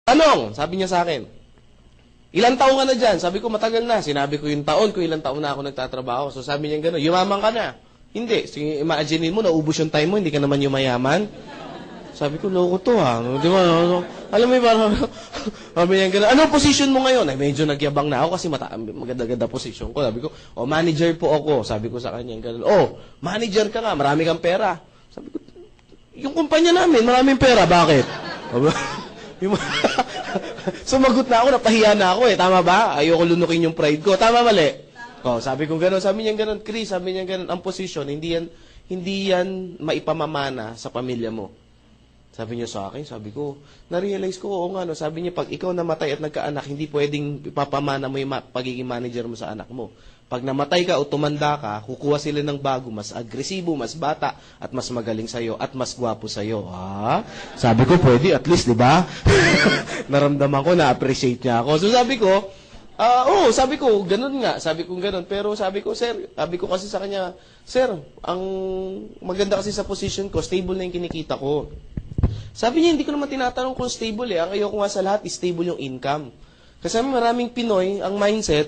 Tanong, sabi niya sa akin, ilang taon ka na dyan? Sabi ko, matagal na. Sinabi ko yung taon ko, ilang taon na ako nagtatrabaho. So sabi niya gano'n, yumaman ka na. Hindi. Sige, imagine mo, naubos yung time mo, hindi ka naman yumayaman. Sabi ko, loko to ha. Di ba? Alam mo yung parang, sabi niya gano'n, anong position mo ngayon? Ay, medyo nagyabang na ako kasi maganda-ganda position ko. Sabi ko, manager po ako. Sabi ko sa kanya gano'n, manager ka nga, marami kang pera. Sabi ko, yung kumpanya namin, maraming pera, bakit? Sumagot na ako, napahiya na ako eh. Tama ba? Ayoko lunukin yung pride ko. Tama, mali? Sabi ko gano'n. Sabi niya gano'n, Chris, sabi niya gano'n, ang posisyon, hindi yan maipamamana sa pamilya mo. Sabi niya sa akin, sabi ko, na-realize ko, oo nga, no? Sabi niya, pag ikaw namatay at nagkaanak, hindi pwedeng ipapamana mo yung pagiging manager mo sa anak mo. Pag namatay ka o tumanda ka, kukuha sila ng bago, mas agresibo, mas bata, at mas magaling sa'yo, at mas gwapo sa'yo. Sabi ko, pwede, at least, di ba? Naramdaman ko, na-appreciate niya ako. So sabi ko, sabi ko, ganun nga. Sabi ko ganun. Pero sabi ko, sir, sabi ko kasi sa kanya, sir, ang maganda kasi sa position ko, stable na yung kinikita ko. Sabi niya, hindi ko naman tinatanong kung stable eh. Ang ayoko nga sa lahat, stable yung income. Kasi maraming Pinoy, ang mindset,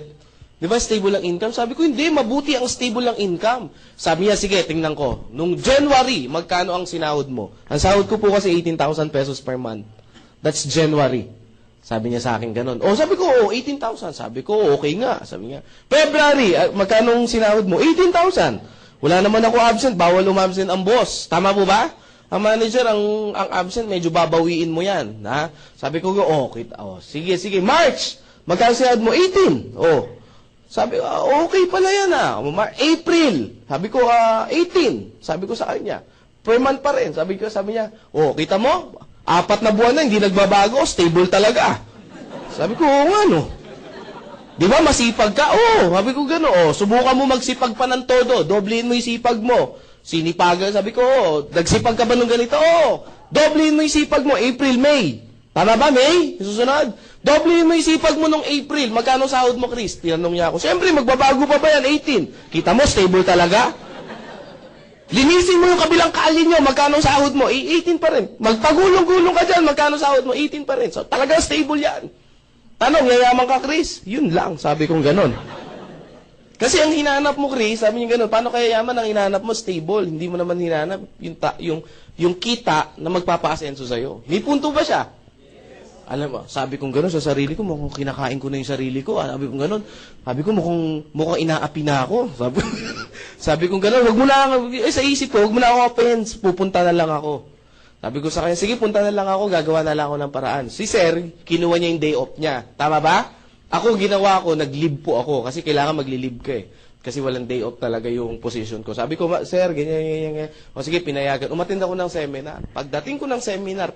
di ba, stable ang income? Sabi ko, hindi, mabuti ang stable ang income. Sabi niya, sige, tingnan ko. Nung January, magkano ang sinahod mo? Ang sahod ko po kasi 18,000 pesos per month. That's January. Sabi niya sa akin ganun. Sabi ko, 18,000. Sabi ko, okay nga. Sabi niya, February, magkano ang sinahod mo? 18,000. Wala naman ako absent, bawal umabsent ang boss. Tama po ba? Ang manager, ang absent, medyo babawiin mo yan. Ha? Sabi ko, sige, March, magkano sinahod mo? 18. Sabi ko, okay pala yan April. Sabi ko, 18. Sabi ko sa kanya, per month pa rin. Sabi niya, kita mo? 4 na buwan na, hindi nagbabago, stable talaga. Sabi ko, oo nga no. Di ba, masipag ka? Sabi ko gano'n. Subukan mo magsipag pa ng todo. Doblein mo yung sipag mo. Sinipagan, sabi ko, nagsipag ka ba nung ganito? Doblein mo yung sipag mo, April, May. Tama ba, May? Susunod. Doblein mo yung sipag mo nung April. Magkano sahod mo, Chris? Tinanong niya ako. Siyempre, magbabago pa ba yan? 18. Kita mo, stable talaga? Linisin mo yung kabilang kalin nyo. Magkano sahod mo? 18 pa rin. Magpagulong-gulong ka dyan. Magkano sahod mo? 18 pa rin. So, talagang stable yan. Tanong, yayaman ka, Chris? Yun lang. Sabi kong ganon. Kasi ang hinahanap mo, Chris, sabi niya ganon, paano kaya yaman ang hinahanap mo? Stable. Hindi mo naman hinahanap yung kita na magpapa-asenso sa'yo. May punto ba siya? Alam mo, sabi kong gano'n sa sarili ko, mukhang kinakain ko na yung sarili ko. Sabi kong gano'n. Sabi ko, mukhang inaapi na ako. Sabi kong gano'n, wag mo na sa isip ko, wag mo na ako offense, pupunta na lang ako. Sabi ko sa kanya, sige, punta na lang ako, gagawa na lang ako ng paraan. Si Sir, kinuha niya yung day off niya. Tama ba? Ako, ginawa ko, nag-leave po ako, kasi kailangan mag-leave ka eh. Kasi walang day off talaga yung position ko. Sabi ko, sir, ganyan. Sige, pinayagan. Umattend ako ng seminar. Pagdating ko ng seminar,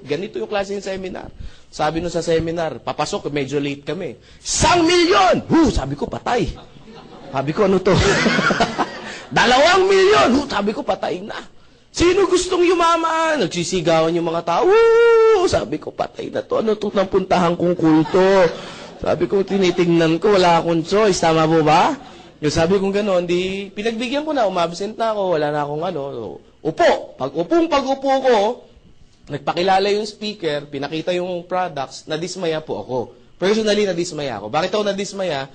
ganito yung klase ng seminar. Sabi nun sa seminar, papasok, medyo late kami. 1,000,000! Sabi ko, patay. Sabi ko, ano to? 2,000,000! Sabi ko, patay na. Sino gustong yumaman? Nagsisigawan yung mga tao. Sabi ko, patay na to. Ano to nang puntahan kong kulto? Sabi ko, tinitingnan ko, wala akong choice. Tama po ba? Yung sabi kong gano'n, pinagbigyan ko na, umabsent na ako, wala na akong upo. Pag-upo ko, nagpakilala yung speaker, pinakita yung products, nadismaya po ako. Personally, nadismaya ako. Bakit ako nadismaya?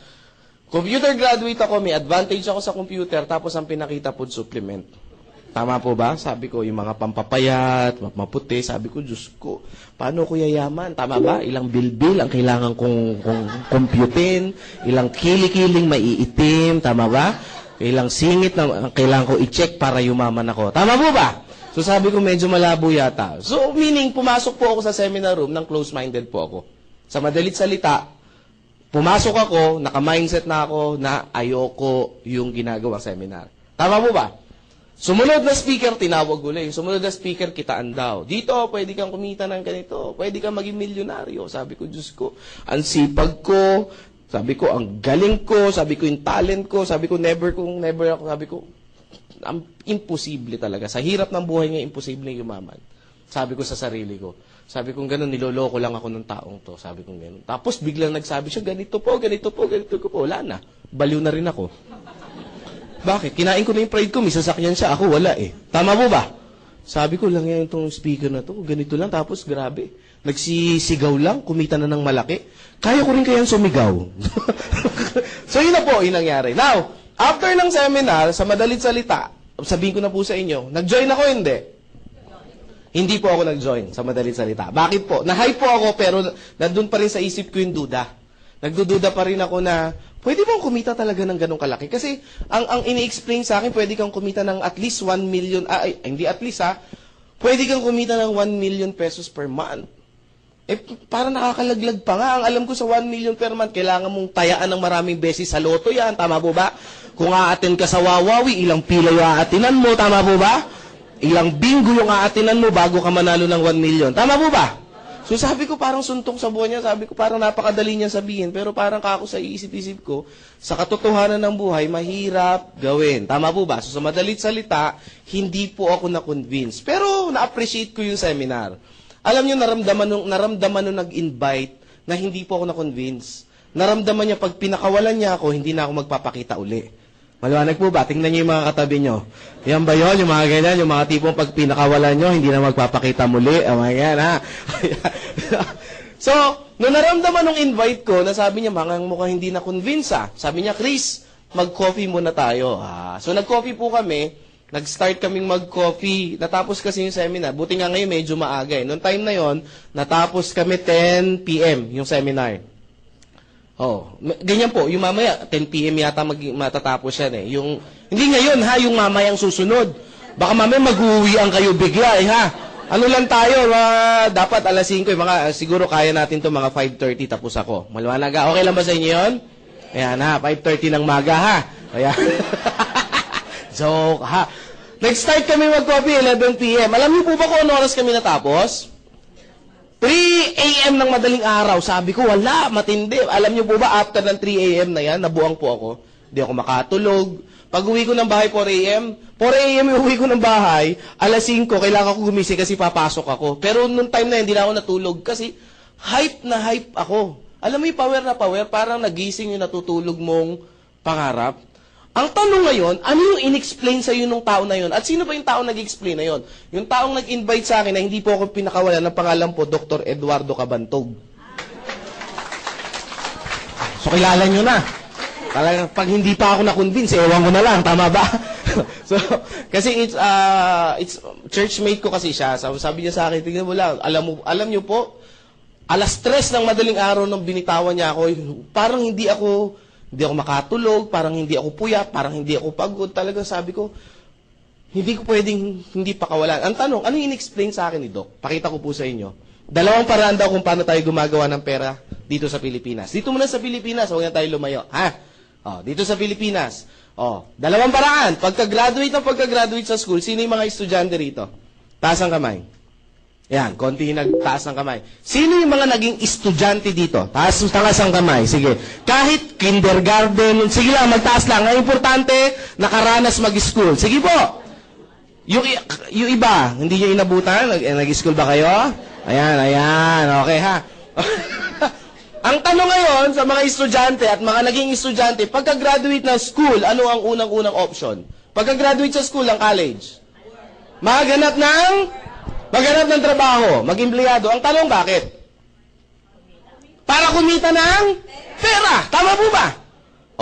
Computer graduate ako, may advantage ako sa computer, tapos ang pinakita po, supplement. Tama po ba? Sabi ko, yung mga pampapayat, maputi, sabi ko, Diyos ko, paano ko yayaman? Tama ba? Ilang bilbil ang kailangan kong computein, ilang kili-kiling maiitim, tama ba? Ilang singit na kailangan ko i-check para yumaman ako. Tama po ba? So sabi ko, medyo malabo yata. So meaning, pumasok po ako sa seminar room ng close-minded po ako. Sa madalit salita, pumasok ako, naka-mindset na ako na ayoko yung ginagawang seminar. Tama po ba? Sumunod na speaker, tinawag ulit. Sumunod na speaker, kitaan daw. Dito, pwede kang kumita ng ganito. Pwede kang maging milyonaryo. Sabi ko, Diyos ko, ang sipag ko. Sabi ko, ang galing ko. Sabi ko, yung talent ko. Sabi ko, never ako. Sabi ko, imposible talaga. Sa hirap ng buhay nga, imposible yumaman. Sabi ko sa sarili ko. Sabi ko, gano'n, niloloko lang ako ng taong to. Sabi ko, gano'n. Tapos, biglang nagsabi siya, ganito po. Wala na. Baliw na rin ako. Bakit? Kinain ko na yung pride ko, may sasakyan siya, ako wala eh. Tama po ba? Sabi ko lang yan itong speaker na to, ganito lang, tapos grabe. nagsisigaw lang, kumita na ng malaki. Kaya ko rin kayang sumigaw. So, yun na po yung nangyari. Now, after ng seminar, sa madalit salita, sabihin ko na po sa inyo, nag-join ako, hindi? Hindi po ako nag-join sa madalit salita. Bakit po? Na-hype po ako, pero nandun pa rin sa isip ko yung duda. Nagdududa pa rin ako na, pwede bang kumita talaga ng ganong kalaki? Kasi, ang ini-explain sa akin, pwede kang kumita ng at least 1 million, hindi at least pwede kang kumita ng 1 million pesos per month. Parang nakakalaglag pa nga. Ang alam ko sa 1 million per month, kailangan mong tayaan ng maraming beses sa loto yan. Tama po ba? Kung aatin ka sa Wawawi, ilang pila yung aatinan mo. Tama po ba? Ilang bingo yung aatinan mo bago ka manalo ng 1 million. Tama po ba? So sabi ko parang suntok sa buwan niya. Sabi ko parang napakadali niya sabihin. Pero parang kako sa isip-isip ko, sa katotohanan ng buhay, mahirap gawin. Tama po ba? So sa madalit salita, hindi po ako na-convince. Pero na-appreciate ko yung seminar. Alam niyo, naramdaman nung nag-invite na hindi po ako na-convince. Naramdaman niya, pag pinakawalan niya ako, hindi na ako magpapakita uli. Maliwanag po ba? Tingnan niyo yung mga katabi niyo. Yan ba yun? Yung mga ganyan, yung mga tipong pag pinakawalan niyo, hindi na magpapakita muli. Oh my God, ha? So, nung naramdaman nung invite ko, na sabi niya, mukhang hindi na-convince, Sabi niya, Chris, mag-coffee muna tayo. So, nag-coffee po kami. Nag-start kaming mag-coffee. Natapos kasi yung seminar. Buti nga ngayon medyo maaga eh. Noong time na yon, natapos kami 10 p.m. yung seminar. Ganyan po. Yung mamaya, 10 p.m. yata matatapos yan eh. Hindi ngayon yung mamayang susunod. Baka mamaya mag-uwian kayo bigla eh Ano lang tayo, dapat alas 5 siguro kaya natin to mga 5:30 tapos ako. Maliwanag okay lang ba sa inyo yun? Ayan 5:30 ng maga Ayan. Joke, Nag-start kami mag-coffee, 11 p.m. Alam niyo po ba kung ano oras kami natapos? 3 a.m. ng madaling araw. Sabi ko, wala, matindi. Alam niyo po ba, after ng 3 a.m. na yan, nabuang po ako. Hindi ako makatulog. Pag uwi ko ng bahay, 4 a.m. 4 a.m. uwi ko ng bahay, alas 5, kailangan ko gumising kasi papasok ako. Pero nung time na yun, hindi na ako natulog kasi hype na hype ako. Alam mo yung power na power, parang nagising yung natutulog mong pangarap. Ang tanong ngayon, ano yung in-explain sa'yo nung tao na yun? At sino ba yung tao nag-explain na yun? Yung taong nag-invite sa akin na hindi po ako pinakawalan ng pangalan po, Dr. Eduardo Cabantog. So, kilala nyo na. Talagang pag hindi pa ako na-convince, ewan ko na lang, tama ba? So, kasi it's churchmate ko kasi siya. Sabi niya sa akin, tignan mo lang, alam niyo po, alas 3 ng madaling araw nung binitawan niya ako, parang hindi ako makatulog, parang hindi ako puyat, parang hindi ako pagod. Talagang sabi ko, hindi ko pwedeng hindi pakawalan. Ang tanong, ano yung in-explain sa akin ni Doc? Pakita ko po sa inyo. Dalawang paraan daw kung paano tayo gumagawa ng pera dito sa Pilipinas. Dito muna sa Pilipinas, huwag na tayo lumayo. Dito sa Pilipinas. Dalawang paraan. Pagka-graduate sa school, sino yung mga estudyante rito? Taas ang kamay. Yan, konti nagtaas ng kamay. Sino yung mga naging estudyante dito? Taas ang kamay. Sige. Kahit kindergarten, sige lang, magtaas lang. Ang importante, nakaranas mag-school. Sige po. Yung iba, hindi nyo inabutan? Nag-school ba kayo? Ayan. Okay Ang tanong ngayon sa mga estudyante at mga naging estudyante, pagka-graduate ng school, ano ang unang-unang option? Pagka-graduate sa school, ang college? Maghanap ng trabaho, mag-empleyado. Ang tanong, bakit? Para kumita ng pera. Tama po ba?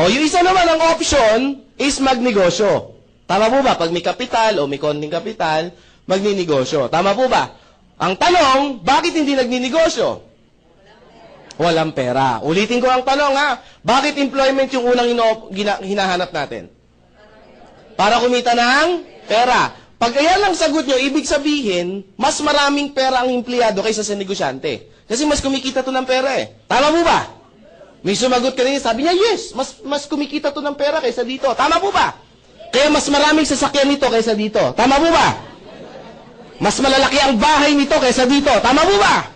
Yung isa naman ang option is magnegosyo. Tama po ba? Pag may kapital o may konting kapital, magninegosyo. Tama po ba? Ang tanong, bakit hindi nagninegosyo? Walang pera. Ulitin ko ang tanong bakit employment yung unang hinahanap natin? Para kumita ng pera. Pag yan ang sagot nyo, ibig sabihin, mas maraming pera ang empleyado kaysa sa negosyante. Kasi mas kumikita to ng pera Tama po ba? May sumagot kanina, sabi niya, yes, mas kumikita to ng pera kaysa dito. Tama po ba? Kaya mas maraming sasakyan nito kaysa dito. Tama po ba? Mas malalaki ang bahay nito kaysa dito. Tama po ba?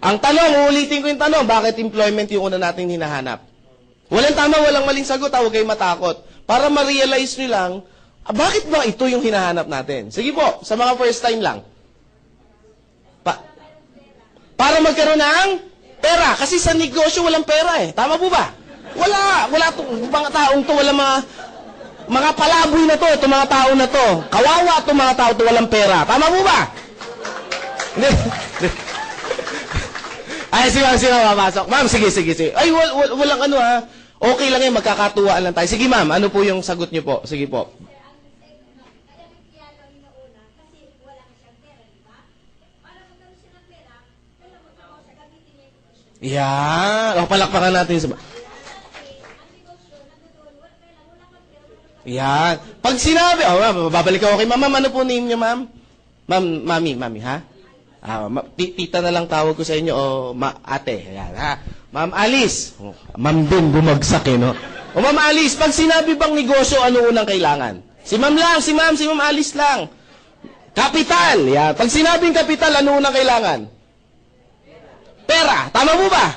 Ang tanong, uulitin ko yung tanong, bakit employment yung una nating hinahanap? Walang tama, walang maling sagot, huwag kayong matakot. Para ma-realize nyo lang, bakit ba ito yung hinahanap natin? Sige po, sa mga first time lang. Para magkaroon ng pera. Kasi sa negosyo, walang pera Tama po ba? Wala itong mga taong to, walang mga palaboy na to, itong mga tao na to. Kawawa itong mga tao to, walang pera. Tama po ba? Ay, si ma'am papasok. Ma'am, sige. Ay, walang ano ha. Okay lang yan, magkakatuwaan lang tayo. Sige ma'am, ano po yung sagot niyo po? Sige po. Yan. O, palakpakan natin sa... Yan. Pag sinabi, babalik ako kay ma'am. Ma'am, ano po name niyo, ma'am? Mami, ha? Tita na lang tawag ko sa inyo, o ate. Yan, ha? Ma'am Alice. Ma'am din, bumagsak no? O Ma'am Alice, pag sinabi bang negosyo, ano unang kailangan? Si ma'am lang, si ma'am Alice lang. Kapital. Yan. Pag sinabing kapital, ano unang kailangan? Pera. Tama po ba?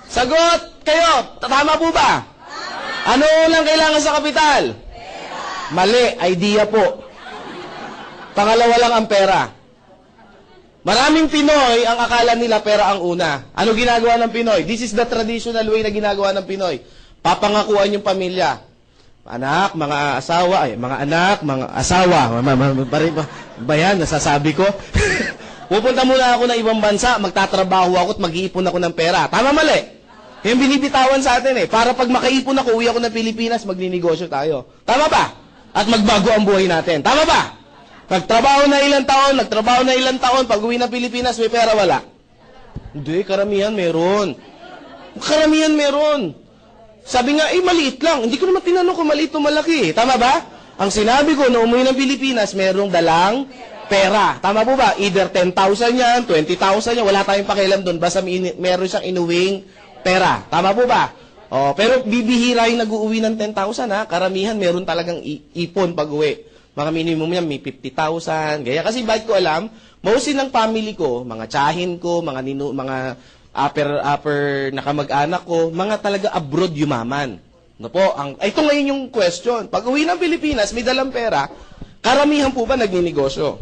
Sagot kayo. Tama po ba? Ano unang kailangan sa kapital? Mali. Idea po. Pangalawa lang ang pera. Maraming Pinoy, ang akala nila pera ang una. Ano ginagawa ng Pinoy? This is the traditional way na ginagawa ng Pinoy. Papangakuan yung pamilya. Anak, mga asawa, mga anak, mga asawa. Ba yan, nasasabi ko? Pupunta muna ako ng ibang bansa, magtatrabaho ako at mag-iipon ako ng pera. Tama, mali? Yung binibitawan sa atin para pag makaipon ako, uwi ako ng Pilipinas, magninegosyo tayo. Tama ba? At magbago ang buhay natin. Tama ba? Nagtrabaho na ilang taon, pag uwi ng Pilipinas, may pera, wala. Hindi, karamihan meron. Karamihan meron. Sabi nga, maliit lang. Hindi ko naman tinanong kung maliit o malaki. Tama ba? Ang sinabi ko, na umuwi ng Pilipinas, merong dalang pera. Tama po ba? Either 10,000 yan, 20,000 yan, wala tayong pakialam doon. Basta meron siyang inuwing pera. Tama po ba? Pero bibihira yung nag-uuwi ng 10,000 ha. Karamihan meron talagang ipon pag uwi. Mga minimum yan, may 50,000. Gaya kasi bakit ko alam, mostly ng family ko, mga tsahin ko, mga upper na kamag-anak ko, mga talaga abroad yumaman. No po, ito ngayon yung question. Pag uwi ng Pilipinas, may dalang pera, karamihan po ba nagninegosyo?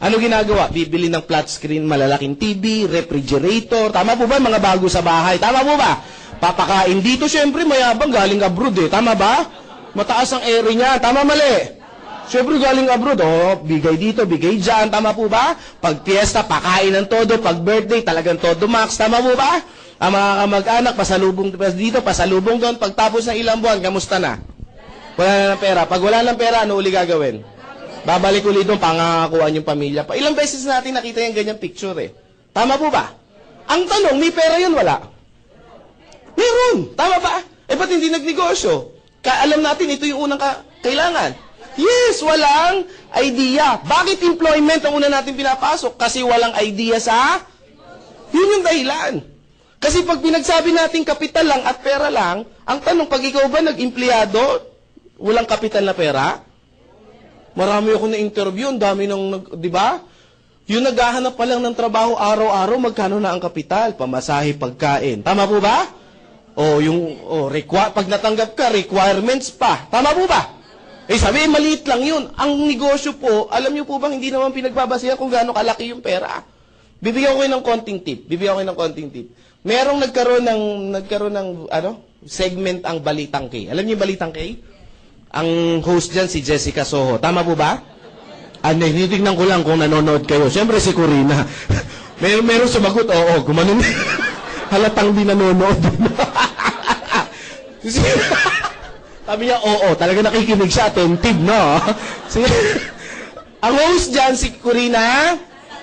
Ano ginagawa? Bibili ng flat screen, malalaking TV, refrigerator. Tama po ba? Mga bago sa bahay. Tama po ba? Papakain dito, syempre, mayabang galing abroad Tama ba? Mataas ang ere niya. Tama, mali? Syempre, galing abroad. Bigay dito, bigay dyan. Tama po ba? Pag piyesta, pakain ng todo. Pag birthday, talagang todo max. Tama po ba? Ang mga kamag-anak, pasalubong dito, pasalubong doon. Pagtapos ng ilang buwan, kamusta na? Wala na ng pera. Pag wala ng pera, ano uli gagawin? Babalik ulit doon, pangangakuan yung pamilya. Ilang beses natin nakita yung ganyang picture Tama po ba? Ang tanong, may pera yun, wala? Meron! Tama ba? Ba't hindi nagnegosyo? Alam natin, ito yung unang kailangan. Yes, walang idea. Bakit employment ang una natin pinapasok? Kasi walang idea sa... Yun yung dahilan. Kasi pag pinagsabi natin kapital lang at pera lang, ang tanong, pag ikaw ba nag-empleyado, walang kapital na pera? Marami ako na-interview, ang dami di ba? Yung naghahanap pa lang ng trabaho araw-araw, magkano na ang kapital? Pamasahe, pagkain. Tama po ba? Pag natanggap ka, requirements pa. Tama po ba? Sabi, maliit lang yun. Ang negosyo po, alam niyo po bang hindi naman pinagbabasihan kung gaano kalaki yung pera? Bibigyan ko kayo ng konting tip. Merong nagkaroon ng segment ang Balitang K. Alam niyo yung Balitang K? Ang host dyan, si Jessica Soho. Tama po ba? Nitignan ko lang kung nanonood kayo. Siyempre si Corina. Meron sumagot, oo, gumanon. Halatang di nanonood. Sabi niya, oo, talaga nakikinig siya, attentive, no? Ang host dyan, si Corina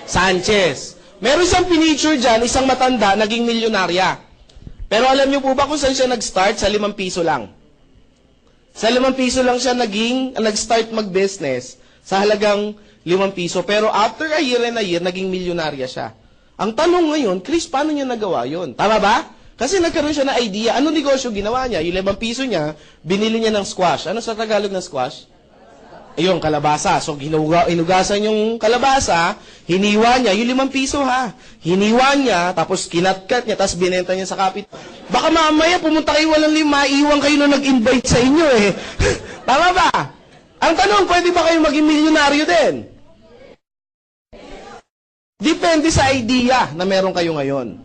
Sanchez. Meron siyang pinicture dyan, isang matanda, naging milyonarya. Pero alam niyo po ba kung saan siya nag-start? Sa 5 piso lang. Sa 5 piso lang siya nag-start mag-business sa halagang 5 piso. Pero after a year and a year, naging milyonarya siya. Ang tanong ngayon, Chris, paano niya nagawa yun? Tama ba? Kasi nagkaroon siya ng idea. Ano negosyo ginawa niya? Yung 5 piso niya, binili niya ng squash. Ano sa Tagalog ng squash? Ayun, kalabasa. So, hinugasan yung kalabasa, hiniwa niya, yung 5 piso hiniwa niya, tapos kinatkat niya, tapos binenta niya sa kapit. Baka mamaya pumunta kayo walang maiiwan kayo na nag-invite sa inyo Tama ba? Ang tanong, pwede ba kayo maging milyonaryo din? Depende sa idea na meron kayo ngayon.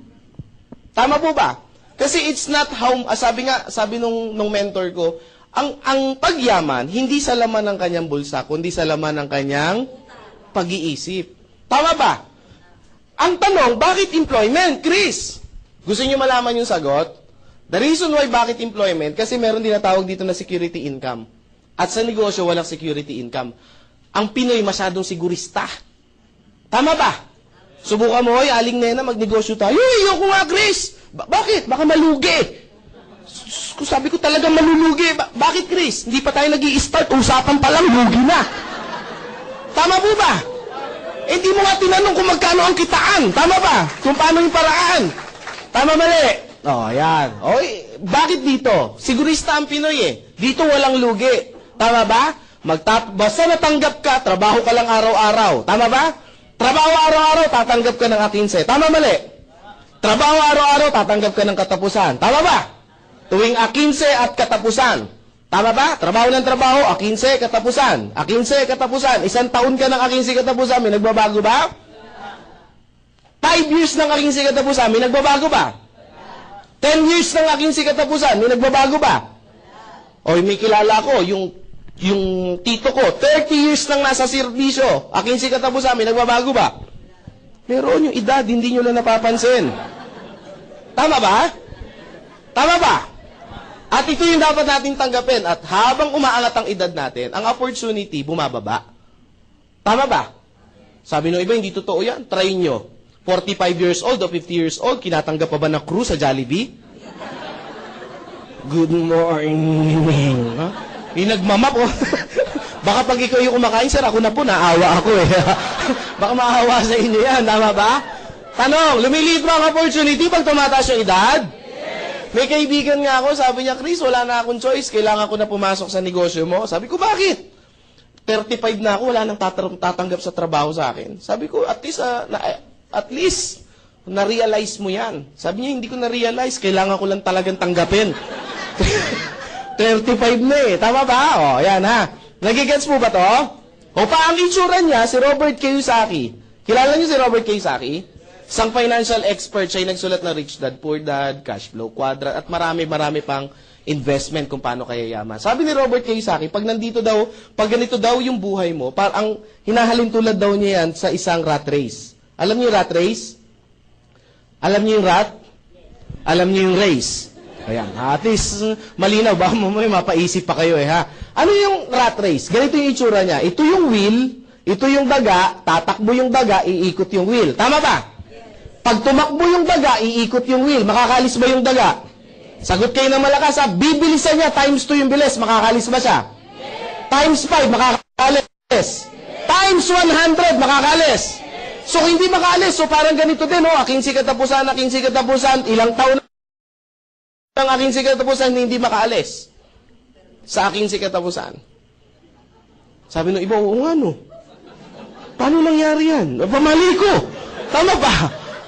Tama po ba? Kasi it's not how, sabi nung mentor ko, ang pagyaman, hindi sa laman ng kanyang bulsa, kundi sa laman ng kanyang pag-iisip. Tama ba? Ang tanong, bakit employment, Chris? Gusto niyo malaman yung sagot? The reason why bakit employment, kasi meron din natawag dito na security income. At sa negosyo, walang security income. Ang Pinoy masyadong sigurista. Tama ba? Subukan mo, aling nena, magnegosyo tayo. Ayoko nga, Chris! Bakit? Baka malugi. Sabi ko talaga malulugi. Bakit, Chris? Hindi pa tayo nag-i-start. Usapan pa lang, lugi na. Tama po ba? Hindi mo nga tinanong kung magkano ang kitaan. Tama ba? Kung paano yung paraan. Tama, mali. Yan. Bakit dito? Sigurista ang Pinoy eh. Dito walang lugi. Tama ba? Basta natanggap ka, trabaho ka lang araw-araw. Tama ba? Trabaho araw-araw, tatanggap ka ng A15. Tama, mali? Trabaho araw-araw, tatanggap ka ng katapusan. Tama ba? Tuwing A15 at katapusan. Tama ba? Trabaho ng trabaho, A15, katapusan. A15, katapusan. 1 taon ka ng A15 katapusan, may nagbabago ba? 5 years ng A15 katapusan, may nagbabago ba? 10 years ng A15 katapusan, may nagbabago ba? May kilala ko, yung tito ko, 30 years nang nasa serbisyo, A15 katapusan, may nagbabago ba? Meron yung edad, hindi nyo lang napapansin. Tama ba? Tama ba? At ito yung dapat nating tanggapin. At habang umaangat ang edad natin, ang opportunity bumababa. Tama ba? Sabi ng iba, hindi totoo yan. Try nyo. 45 years old o 50 years old, kinatanggap pa ba na crew sa Jollibee? Good morning. Yung nagmamap, baka pag ikaw yung kumakain, sir, ako na po, naawa ako eh. Baka maawa sa inyo yan. Tama ba? Tanong, lumiliit ba ang opportunity pag tumataas yung edad? May kaibigan nga ako, sabi niya, Chris, wala na akong choice, kailangan ko na pumasok sa negosyo mo. Sabi ko, bakit? 35 na ako, wala nang tatanggap sa trabaho sa akin. Sabi ko, at least, na-realize mo yan. Sabi niya, hindi ko na-realize, kailangan ko lang talagang tanggapin. 35 na eh, tama ba? Yan ha. Nagigets mo ba to? Pa ang itsura niya, si Robert Kiyosaki. Kilala niyo si Robert Kiyosaki? Isang financial expert, siya yung nagsulat na Rich Dad, Poor Dad, Cash Flow Quadrant, at marami pang investment kung paano kaya yaman. Sabi ni Robert Kiyosaki, pag ganito daw yung buhay mo, ang hinahalin tulad daw niya yan sa isang rat race. Alam niyo yung rat race? Alam niyo yung rat? Alam niyo yung race? Ayan, at least malinaw ba? May mapaisip pa kayo eh ha. Ano yung rat race? Ganito yung itsura niya. Ito yung wheel, ito yung daga, tatakbo yung daga, iikot yung wheel. Tama ba? Pag tumakbo yung daga, iikot yung wheel. Makakalis ba yung daga? Sagot kayo ng malakas, bibilisan niya, times 2 yung bilis. Makakalis ba siya? Times 5, makakalis. Times 100, makakalis. So, hindi makaalis. So, parang ganito din, A15 katapusan, ilang taon ang A15 katapusan, hindi makaalis. Sa A15 katapusan. Sabi ng iba, oo nga, no. Paano nangyari yan? Pamali ko. Tama ba?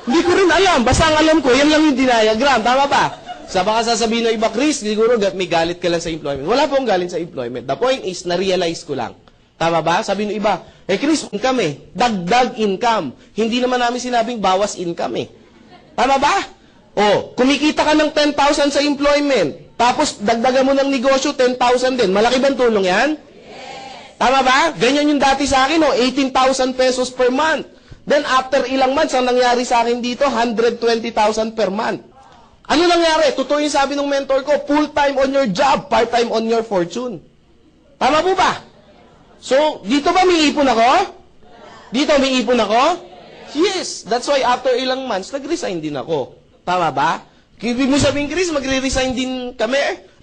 Hindi ko rin alam. Basta ang alam ko, yan lang yung diagram. Tama ba? Baka sasabihin ng iba, Chris, siguro may galit ka lang sa employment. Wala po akong galit sa employment. The point is, na-realize ko lang. Tama ba? Sabi ng iba, Chris, income eh. Dagdag income. Hindi naman namin sinabing bawas income eh. Tama ba? Kumikita ka ng 10,000 sa employment. Tapos, dagdagan mo ng negosyo, 10,000 din. Malaki bang tulong yan? Yes. Tama ba? Ganyan yung dati sa akin, 18,000 pesos per month. Then, after ilang months, ang nangyari sa akin dito, 120,000 per month. Ano nangyari? Totoo yung sabi ng mentor ko, full-time on your job, part-time on your fortune. Tama po ba? So, dito ba may ipon ako? Dito may ipon ako? Yes. That's why after ilang months, nag-resign din ako. Tama ba? Ibig mo sabihin, Chris, magre-resign din kami.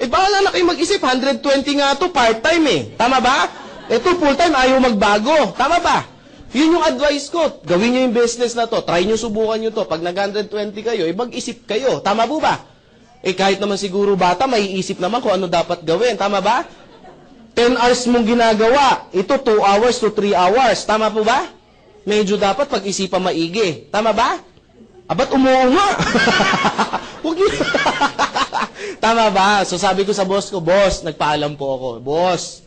Bahala na kayo mag-isip, 120 nga to part-time eh. Tama ba? Ito, full-time, ayaw magbago. Tama ba? Yun yung advice ko. Gawin nyo yung business na to. Try nyo, subukan nyo to. Pag nag-120 kayo, mag-isip kayo. Tama po ba? Kahit naman siguro bata, maiisip naman kung ano dapat gawin. Tama ba? 10 hours mong ginagawa. Ito, 2 hours to 3 hours. Tama po ba? Medyo dapat pag-isipan maigi. Tama ba? Ba't umuunga? Huwag yun. Tama ba? So sabi ko sa boss ko, boss, nagpaalam po ako. Boss,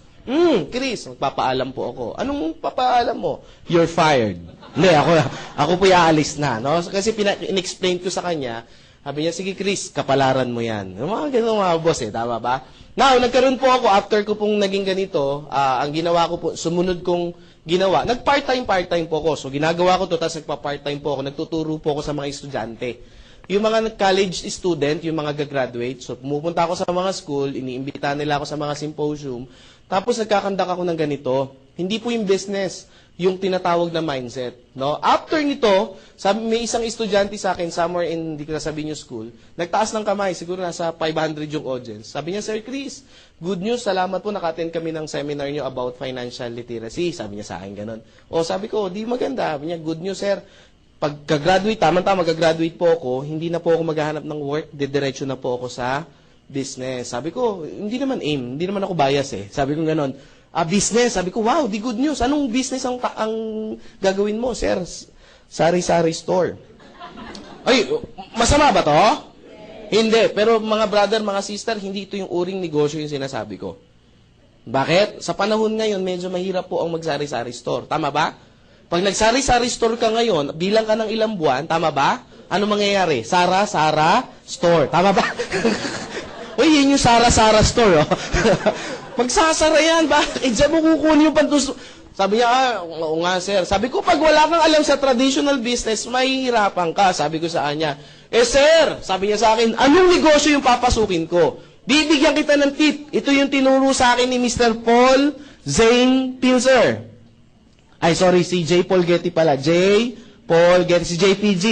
Chris, magpapaalam po ako. Anong papaalam mo? You're fired. Hindi, ako po iaalis na. No? Kasi in-explain ko sa kanya, sabi niya, sige Chris, kapalaran mo yan. Mga ganun mga boss eh, tama ba? Now, nagkaroon po ako, after ko pong naging ganito, ang ginawa ko po, sumunod kong ginawa, nag-part-time po ako. So, ginagawa ko to, tapos nagpa-part-time po ako, nagtuturo po ako sa mga estudyante. Yung mga college student, yung mga gagraduate, so pumupunta ako sa mga school, iniimbita nila ako sa mga symposium, tapos nagkakandak ako ng ganito. Hindi po yung business, yung tinatawag na mindset. No? After nito, may isang estudyante sa akin, somewhere in, hindi ko nasabihin yung school, nagtaas ng kamay, siguro nasa 500 yung audience. Sabi niya, Sir Chris, good news, salamat po, naka-attend kami ng seminar niyo about financial literacy. Sabi niya sa akin ganun. O sabi ko, di maganda. Sabi niya, good news, sir. Pagka-graduate, tama-tama, mag-graduate po ako, hindi na po ako maghahanap ng work, didiretso na po ako sa business. Sabi ko, hindi naman aim, hindi naman ako bias eh. Sabi ko gano'n, business. Sabi ko, wow, di good news. Anong business ang gagawin mo, sir? Sari-sari store. Ay, masama ba to? Hindi. Pero mga brother, mga sister, hindi ito yung uring negosyo yung sinasabi ko. Bakit? Sa panahon ngayon, medyo mahirap po ang magsari-sari store. Tama ba? Pag nagsari-sari store ka ngayon, bilang ka ng ilang buwan, tama ba? Ano mangyayari? Sara store. Tama ba? Uy, yun yung Sara store, oh. Magsasara yan. Bakit? Diyan mo kukunin yung pantus... Sabi niya, oo nga, sir. Sabi ko, pag wala kang alam sa traditional business, mahihirapan ka. Sabi ko sa kanya, sir, sabi niya sa akin, anong negosyo yung papasukin ko? Bibigyan kita ng tip. Ito yung tinuro sa akin ni Mr. Paul Zane Pilser. Ay, sorry, si J. Paul Getty pala. J. Paul Getty, si JPG.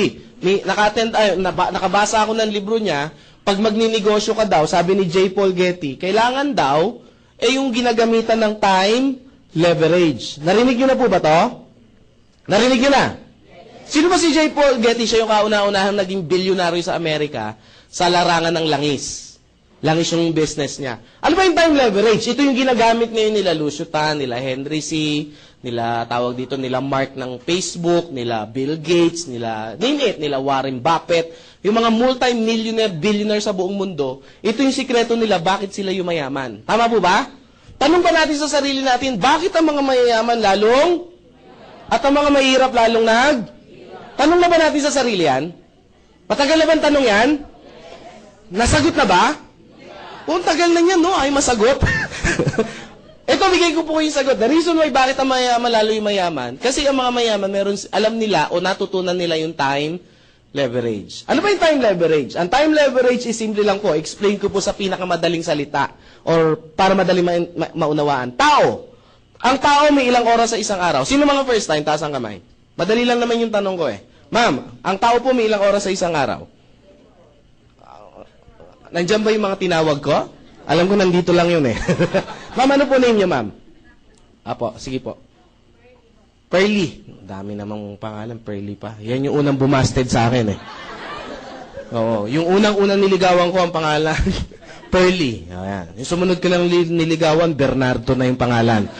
Nakabasa ako ng libro niya, pag magninegosyo ka daw, sabi ni J. Paul Getty, kailangan daw, yung ginagamitan ng time leverage. Narinig niyo na po ba to? Narinig niyo na? Sino ba si J. Paul Getty? Siya yung kauna-unahang naging bilyonaryo sa Amerika sa larangan ng langis. Langis yung business niya. Ano ba yung time leverage? Ito yung ginagamit ngayon nila Lucio Tan, nila Henry C., nila tawag dito, nila Mark ng Facebook, nila Bill Gates, nila name it, nila Warren Buffett, yung mga multi-millionaire, billionaire sa buong mundo, ito yung sikreto nila, bakit sila yumayaman. Tama po ba? Tanong ba natin sa sarili natin, bakit ang mga mayayaman lalong at ang mga mahirap lalong Tanong na ba natin sa sarili yan? Matagal na ba ang tanong yan? Nasagot na ba? Kung tagal na yan, no? Ay masagot. Ito, bigay ko po yung sagot. The reason why bakit ang mayaman lalo yung mayaman, kasi ang mga mayaman, alam nila o natutunan nila yung time leverage. Ano ba yung time leverage? Ang time leverage is simple lang po. Explain ko po sa pinakamadaling salita or para madaling maunawaan. Tao. Ang tao may ilang oras sa isang araw. Sino mga first time? Taas ang kamay. Madali lang naman yung tanong ko eh. Ma'am, ang tao po may ilang oras sa isang araw? Nandiyan ba yung mga tinawag ko? Alam ko nandito lang yun eh. Ma'am, ano po name niyo, ma'am? Apo, sige po. Pearly. Dami namang pangalan, Pearly pa. Yan yung unang bumasted sa akin eh. Oo, yung unang-unang niligawan ko ang pangalan, Pearly. Ayan. Yung sumunod ko lang niligawan, Bernardo na yung pangalan.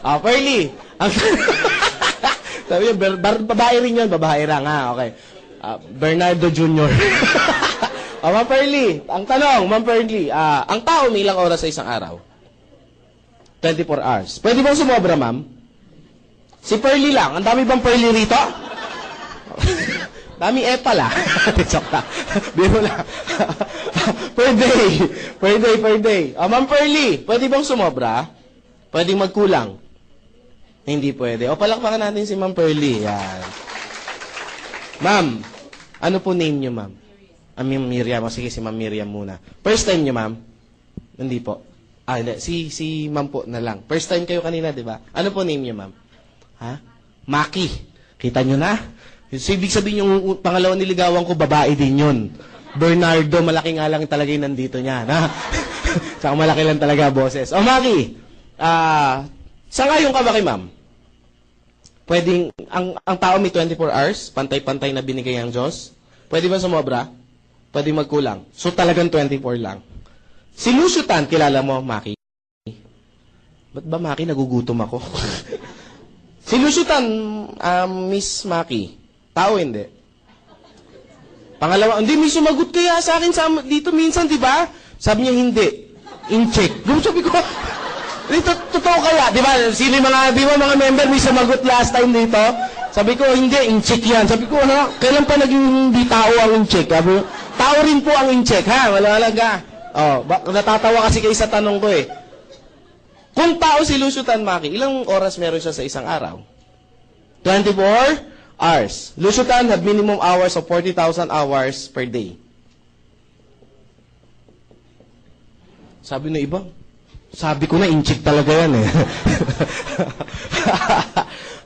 Pearly. Sabi niya, babae rin yun, babae lang. Okay. Bernardo Jr. Ma'am Pearly, ang tanong, Ma'am Pearly, ang tao may ilang oras sa isang araw? 24 hours. Pwede bang sumobra, ma'am? Si Pearly lang. Ang dami bang Pearly rito? Dami pala. Joke lang. Biro lang. Per day. Ma'am Pearly, pwede bang sumobra? Pwede magkulang? Hindi pwede. O, palakpakan natin si Ma'am Pearly. Yan. Ma'am, ano po name niyo, ma'am? Miriam. Sige, si Ma'am Miriam muna. First time niyo, ma'am? Hindi po. Hindi. Si ma'am po na lang. First time kayo kanina, di ba? Ano po name niyo, ma'am? Ha? Maki. Kita niyo na? So, ibig sabihin yung pangalawang niligawan ko, babae din yun. Bernardo, malaki nga lang talaga yung nandito niya. Saka malaki lang talaga, boses. O, Maki, sangayon ka ba kay ma'am? Pwedeng, ang tao may 24 hours, pantay-pantay na binigay ang Diyos. Pwede ba sumobra? Pwede magkulang. So talagang 24 lang. Si Lucio Tan, kilala mo, Maki? Ba't ba, Maki, nagugutom ako? Si Lucio Tan, Miss Maki, tao hindi? Pangalawa, hindi, may sumagot kaya sa akin dito minsan, di ba? Sabi niya, hindi. In-check. Sabi ko, totoo kaya, di ba? Sino mga member may sumagot last time dito? Sabi ko, hindi, in-check yan. Sabi ko, kailan pa naging hindi tao ang in-check? Sabi ko, tao rin po ang in-check, ha? Wala ka. Natatawa kasi kayo sa tanong ko eh. Kung tao si Lucio Tan Maki, ilang oras meron siya sa isang araw? 24 hours. Lucio Tan had minimum hours of 40,000 hours per day. Sabi na iba, sabi ko na, inchik talaga yan eh.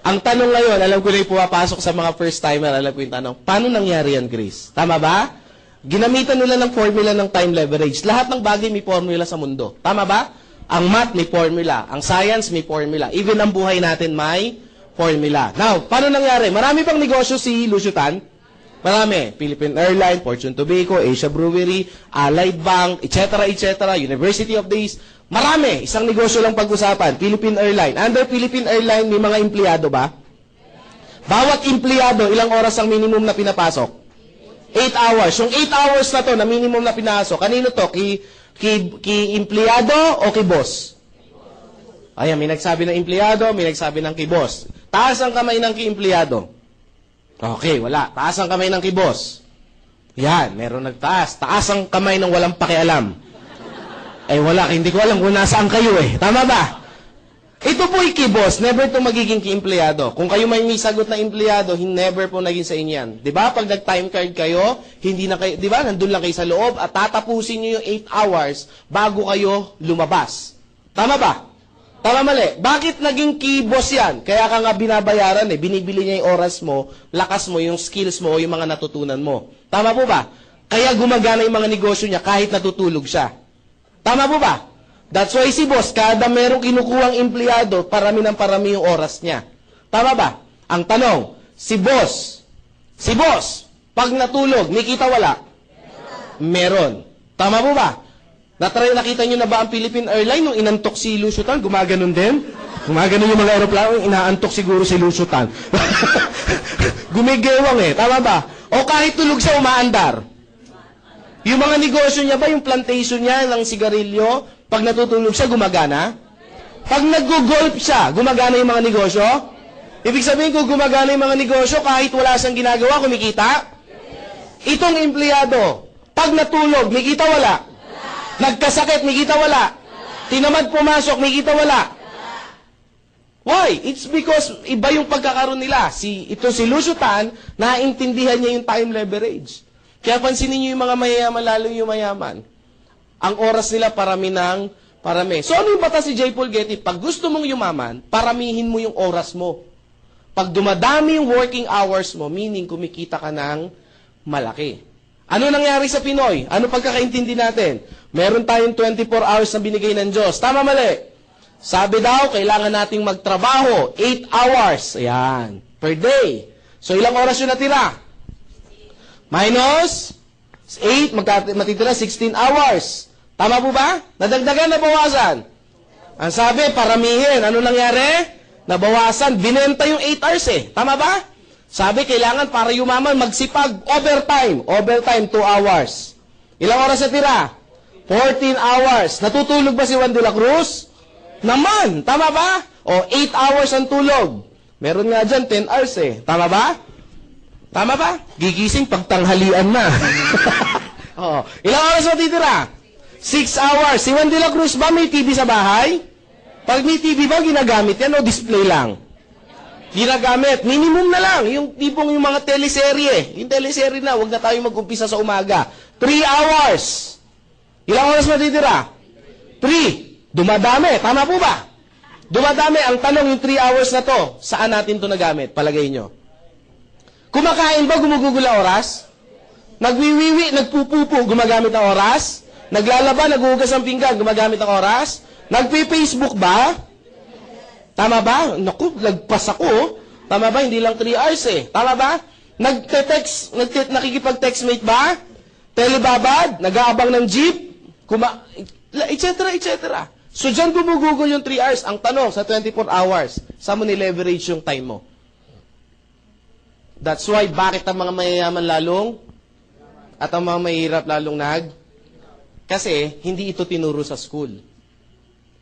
Ang tanong ngayon, alam ko na yung pumapasok sa mga first-timer, alam ko yung tanong, paano nangyari yan, Chris? Tama ba? Ginamitan nila ng formula ng time leverage. Lahat ng bagay may formula sa mundo. Tama ba? Ang math may formula. Ang science may formula. Even ang buhay natin may formula. Now, paano nangyari? Marami pang negosyo si Lucio Tan. Marami. Philippine Airlines, Fortune Tobacco, Asia Brewery, Allied Bank, etc., etc., University of the East. Marami. Isang negosyo lang pag-usapan. Philippine Airlines. Under Philippine Airlines, may mga empleyado ba? Bawat empleyado, ilang oras ang minimum na pinapasok? 8 hours. Yung 8 hours na to, na minimum na pinasok, kanino to? Ki empleyado o ki boss? Ayan, may nagsabi ng empleyado, may nagsabi ng ki boss. Taas ang kamay ng ki empleyado. Okay, wala. Taas ang kamay ng ki boss. Yan, meron nagtaas. Taas ang kamay ng walang pakialam. Ay wala, hindi ko alam kung nasaan kayo eh. Tama ba? Ito po ki boss, never to magiging ki empleyado. Kung kayo may sagot na empleyado, never po naging sa inyo yan. 'Di ba? Pag nag-time card kayo, hindi na kayo, 'di ba? Nandun lang kayo sa loob at tatapusin niyo yung 8 hours bago kayo lumabas. Tama ba? Tama mali. Bakit naging key boss yan? Kaya ka nga binabayaran eh. Binibili niya yung oras mo, lakas mo, yung skills mo, yung mga natutunan mo. Tama po ba? Kaya gumagana yung mga negosyo niya kahit natutulog siya. Tama po ba? That's why si boss, kada merong kinukuhang empleyado, parami ng parami yung oras niya. Tama ba? Ang tanong, si boss, pag natulog, may kita wala? Meron. Tama po ba? Nakita nyo na ba ang Philippine Airlines nung inantok si Lucio Tan? Gumaganon din? Gumaganon yung mga aeroplano, inaantok siguro si Lucio Tan. Gumigewang eh, tama ba? O kahit tulog siya, umaandar. Yung mga negosyo niya ba, yung plantation niya ng sigarilyo, pag natutulog siya, gumagana? Pag nag-golf siya, gumagana yung mga negosyo? Ibig sabihin kung gumagana yung mga negosyo, kahit wala siyang ginagawa, kumikita? Itong empleyado, pag natulog, may kita wala? Nagkasakit, may kita wala? Tinamad pumasok, may kita wala? Why? It's because iba yung pagkakaroon nila. Ito si Lucio Tan, naintindihan niya yung time leverage. Kaya pansinin niyo yung mga mayayaman, lalo yung mayaman. Ang oras nila parami ng parami. So ano yung batas si J. Paul Getty? Pag gusto mong yumaman, paramihin mo yung oras mo. Pag dumadami yung working hours mo, meaning kumikita ka ng malaki. Ano nangyari sa Pinoy? Ano pagkakaintindi natin? Meron tayong 24 hours na binigay ng Diyos. Tama mali? Sabi daw, kailangan nating magtrabaho 8 hours. Ayan. Per day. So ilang oras yun natira? Minus 8, matitira 16 hours. Tama po ba? Nadagdagan, nabawasan? Ang sabi, paramihin. Ano nangyari? Nabawasan. Binenta yung 8 hours eh. Tama ba? Sabi, kailangan para yumaman, magsipag, overtime. Overtime, 2 hours. Ilang oras na tira? 14 hours. Natutulog ba si Juan de la Cruz? Naman. Tama ba? O, 8 hours ang tulog. Meron nga dyan, 10 hours eh. Tama ba? Tama ba? Gigising pagtanghalian na. O, ilang oras na titira? 6 hours. Si Juan de la Cruz ba may TV sa bahay? Pag may TV ba, ginagamit yan o display lang? Ginagamit. Minimum na lang. Yung tipong yung mga teleserye. Yung teleserye na, huwag na tayo mag-umpisa sa umaga. 3 hours. Ilang oras matitira? 3. Dumadami. Tama po ba? Dumadami. Ang tanong, yung 3 hours na to, saan natin to nagamit? Palagay nyo. Kumakain ba, gumugugula oras? Nagwiwiwi, nagpupupo, gumagamit ng oras? Naglalaba, naghuhugas ng pinggan, gumagamit ng oras? Nagpi-Facebook ba? Tama ba? Naku, lagpas ako. Tama ba? Hindi lang 3 hours eh. Tama ba? Nagte-text, nakikipag-textmate ba? Telebabad? Nag-aabang ng jeep? Etc. etc. So, dyan gumugugol yung 3 hours. Ang tanong, sa 24 hours, saan mo ni-leverage yung time mo? That's why, bakit ang mga mayayaman lalong at ang mga mahirap lalong Kasi, hindi ito tinuro sa school.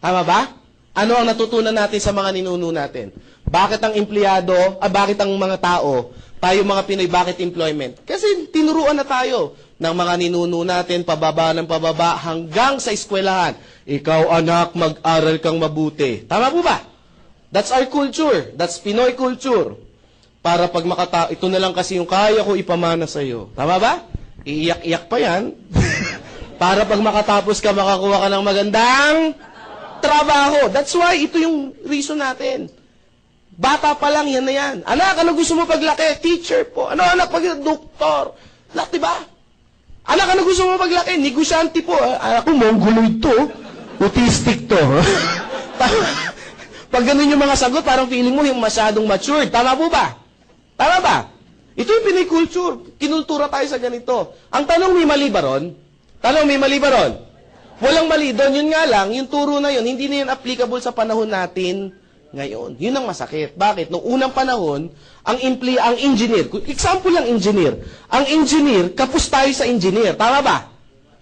Tama ba? Ano ang natutunan natin sa mga ninuno natin? Bakit ang empleyado, bakit ang mga tao, tayo mga Pinoy, bakit employment? Kasi tinuruan na tayo. ng mga ninuno natin, pababa ng pababa, hanggang sa eskwelahan. Ikaw, anak, mag-aral kang mabuti. Tama po ba? That's our culture. That's Pinoy culture. Para pag ito na lang kasi yung kaya ko ipamana sa'yo. Tama ba? Iiyak-iyak pa yan. Para pag makatapos ka, makakuha ka ng magandang trabaho. That's why, ito yung reason natin. Bata pa lang, yan na yan. Anak, ano gusto mo paglaki? Teacher po. Ano, anak, doktor? Diba? Anak, ano gusto mo paglaki? Negosyante po. Ako, mongoloid to. Autistic to. Pag ganun yung mga sagot, parang feeling mo yung masyadong matured. Tama po ba? Tama ba? Ito yung Pinoy culture. Kinultura tayo sa ganito. Ang tanong, may mali ba ron? Tanong, may mali ba ron? Walang mali doon. Yun nga lang, yung turo na yun, hindi na yun applicable sa panahon natin ngayon. Yun ang masakit. Bakit? Noong unang panahon, ang engineer, example lang engineer, ang engineer, kapos tayo sa engineer. Tama ba?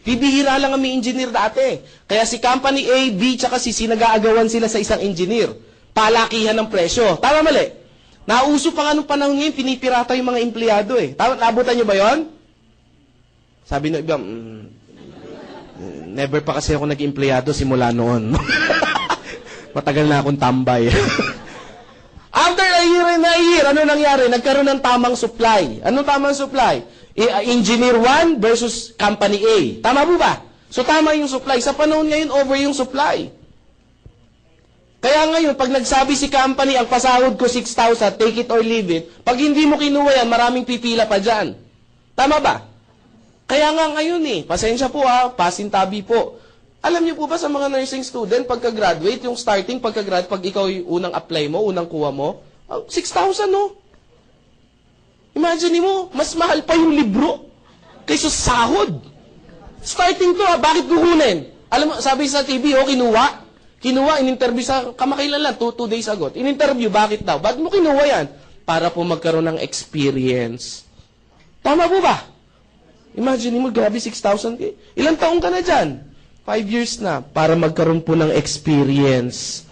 Bibihira lang ang may engineer dati. Kaya si company A, B, tsaka C, nag-aagawan sila sa isang engineer. Palakihan ng presyo. Tama mali? Nauso pa nga nung panahon ngayon, pinipirata yung mga empleyado eh. Tama, naabutan nyo ba yon? Sabi ng iba, never pa kasi ako nag-empleyado simula noon. Matagal na akong tambay. After a year, ano nangyari? Nagkaroon ng tamang supply. Anong tamang supply? Engineer 1 versus company A. Tama po ba? So tama yung supply. Sa panahon ngayon, over yung supply. Kaya ngayon, pag nagsabi si company, ang pasahod ko 6,000, take it or leave it, pag hindi mo kinuha yan, maraming pipila pa dyan. Tama ba? Kaya nga ngayon pasensya po pasintabi po. Alam niyo po ba sa mga nursing student, pagka-graduate, yung starting pagka-graduate, pag ikaw yung unang apply mo, unang kuha mo, 6,000 no? Imagine mo, mas mahal pa yung libro kaysa sahod. Starting to bakit kukunin? Alam mo, sabi sa TV, kinuha, in-interview sa kamakailan lang, 2 days ago. In-interview, bakit daw? Bakit mo kinuha yan? Para po magkaroon ng experience. Tama po ba? Imagine mo, grabe 6,000. Ilang taong ka na dyan? 5 years na, para magkaroon po ng experience.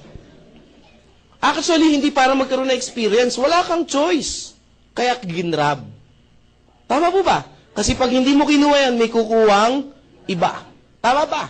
Actually, hindi para magkaroon ng experience. Wala kang choice. Kaya ginrab. Tama po ba? Kasi pag hindi mo kinuha yan, may kukuwang iba. Tama ba?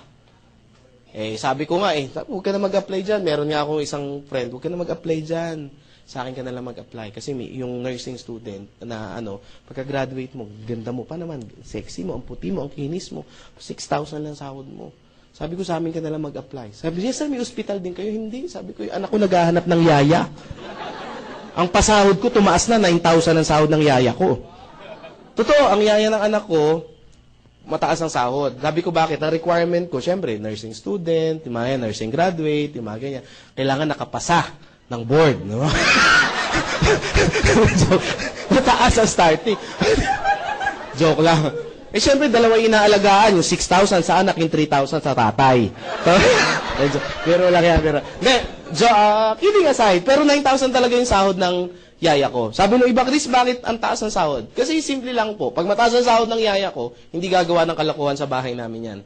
Sabi ko nga huwag ka na mag-apply dyan. Meron nga akong isang friend, huwag ka na mag-apply dyan. Sa akin ka na lang mag-apply. Kasi yung nursing student na pagka-graduate mo, ganda mo pa naman, sexy mo, ang puti mo, ang kinis mo, 6,000 lang sahod mo. Sabi ko, sa amin ka na lang mag-apply. Sabi niya, sir, may hospital din kayo? Hindi. Sabi ko, anak ko naghahanap ng yaya. Ang pasahod ko, tumaas na, 9,000 ang sahod ng yaya ko. Totoo, ang yaya ng anak ko, mataas ang sahod. Sabi ko, bakit? Ang requirement ko, syempre, nursing student, yung mga nursing graduate, yung mga ganyan. Kailangan nakapasa ng board. No? Mataas ang starting. Joke lang. Syempre, dalawa inaalagaan, yung 6,000 sa anak, yung 3,000 sa tatay. Pero lang yan, pero. Kidding aside, pero 9,000 talaga yung sahod ng yaya ko. Sabi nung iba, Chris, bakit ang taas ng sahod? Kasi simple lang po, pag mataas ang sahod ng yaya ko, hindi gagawa ng kalokohan sa bahay namin yan.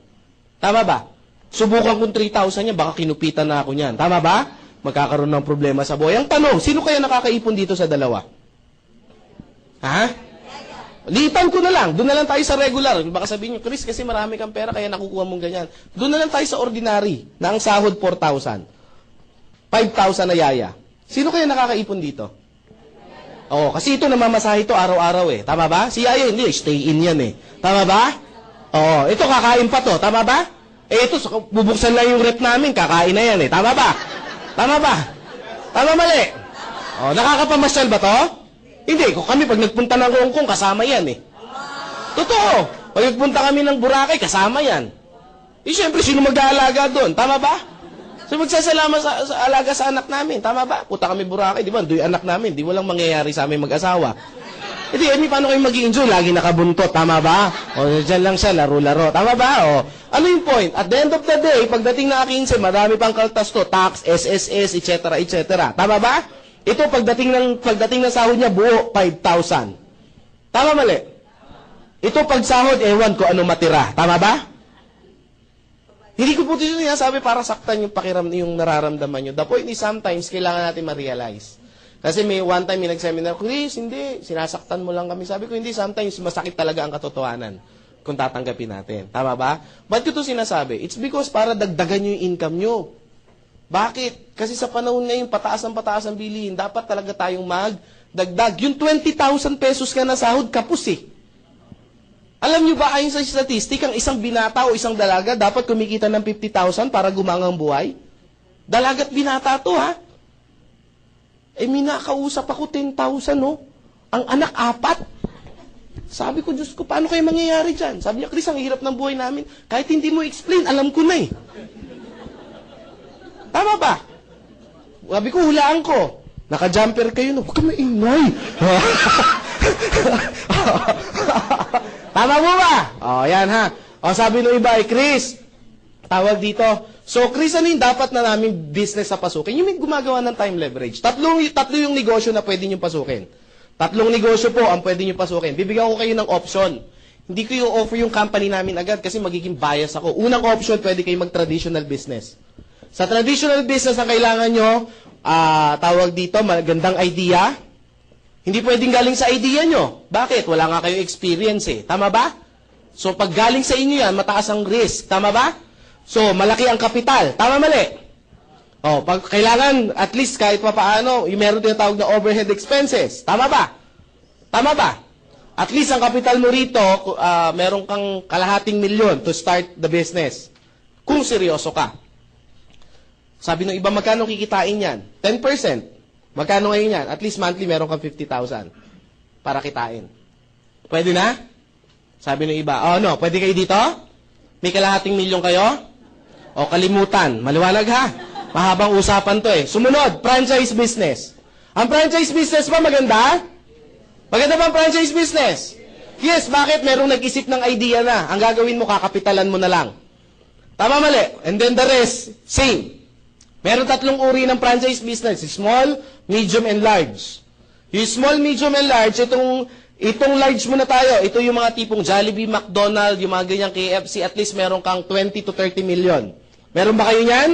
Tama ba? Subukan kong 3,000 yan, baka kinupitan na ako niyan. Tama ba? Magkakaroon ng problema sa buhay. Ang tanong, sino kaya nakakaipon dito sa dalawa? Ha? Litan ko na lang. Doon na lang tayo sa regular. Baka sabihin nyo, Chris, kasi marami kang pera, kaya nakukuha mong ganyan. Doon na lang tayo sa ordinary, na ang sahod 4,000. 5,000 na yaya. Sino kaya nakakaipon dito? Kasi ito namamasahe ito araw-araw Tama ba? Si yaya, hindi. Stay in yan Tama ba? Ito kakain pa to. Tama ba? Ito, bubuksan lang yung rep namin, kakain na yan Tama ba? Tama ba? Tama mali? Nakakapamasyal ba to? Hindi, kami pag nagpunta ng Hong Kong, kasama yan Totoo. Pag nagpunta kami ng Boracay, kasama yan. Siyempre, sino mag-aalaga doon? Tama ba? So, magsasalamat sa alaga sa anak namin. Tama ba? Puta kami Boracay, di ba? Do'y anak namin. Di walang mangyayari sa aming mag-asawa. Paano kayo mag-i-enjoy? Lagi nakabuntot. Tama ba? Dyan lang siya, laro-laro. Tama ba? Ano yung point? At the end of the day, pagdating na 15, marami pang kaltas to. Tax, SSS, etc., etc. Tama ba? Ito, pagdating ng sahod niya, buo, 5,000. Tama mali? Ito, pag sahod, ewan ko ano matira. Tama ba? Hindi ko po ito sabi para saktan yung nararamdaman nyo. The point is, sometimes, kailangan natin ma-realize. Kasi one time, may nag-seminar, Chris, hindi, sinasaktan mo lang kami. Sabi ko, hindi, sometimes, masakit talaga ang katotohanan. kung tatanggapin natin. Tama ba? Ba't ko ito sinasabi? It's because para dagdagan nyo yung income nyo. Bakit? Kasi sa panahon ngayon, pataas ang bilihin, dapat talaga tayong magdagdag. Yung 20,000 pesos ka na sahod, kapos eh. Alam nyo ba, ayon sa statistic, ang isang binata o isang dalaga dapat kumikita ng 50,000 para gumangang buhay? Dalagat binata to, ha? Eh, minakausap ako 10,000, no? Ang anak, 4. Sabi ko, Diyos ko, paano kayo mangyayari dyan? Sabi niya, Chris, ang hirap ng buhay namin. Kahit hindi mo explain, alam ko na eh. Tama ba? Sabi ko, hulaan ko. Naka-jumper kayo, no? Huwag ka maingay. Tama mo ba? O, yan ha. O, sabi ng iba, Chris, tawag dito. So, Chris, ano yung dapat na namin business sa pasukin? Yung may gumagawa ng time leverage. Tatlo yung negosyo na pwede nyo pasukin. 3 negosyo po ang pwede nyo pasukin. Bibigyan ko kayo ng option. Hindi ko yung offer yung company namin agad kasi magiging bias ako. Unang option, pwede kayo mag-traditional business. Sa traditional business, ang kailangan nyo, tawag dito, magandang idea. Hindi pwedeng galing sa idea nyo. Bakit? Wala nga kayong experience eh. Tama ba? So, pag galing sa inyo yan, mataas ang risk. Tama ba? So, malaki ang kapital. Tama mali? O, pag kailangan, at least kahit papaano, yung meron tinatawag na overhead expenses. Tama ba? Tama ba? At least ang kapital mo rito, meron kang kalahating milyon to start the business. Kung seryoso ka. Sabi ng iba, magkano kikitain yan? 10%. Magkano ngayon yan? At least monthly meron kang 50,000 para kitain. Pwede na? Sabi ng iba, no, pwede kayo dito? May kalahating milyon kayo? O kalimutan, maliwanag ha? Mahabang usapan to eh. Sumunod, franchise business. Ang franchise business ba maganda? Maganda ba ang franchise business? Yes, bakit? Merong nag-isip ng idea na. Ang gagawin mo, kakapitalan mo na lang. Tama mali? And then the rest, same. Meron 3 uri ng franchise business. Small, medium, and large. Yung small, medium, and large, itong large muna tayo. Ito yung mga tipong Jollibee, McDonald's, yung mga ganyang KFC, at least meron kang 20 to 30 million. Meron ba kayo yan?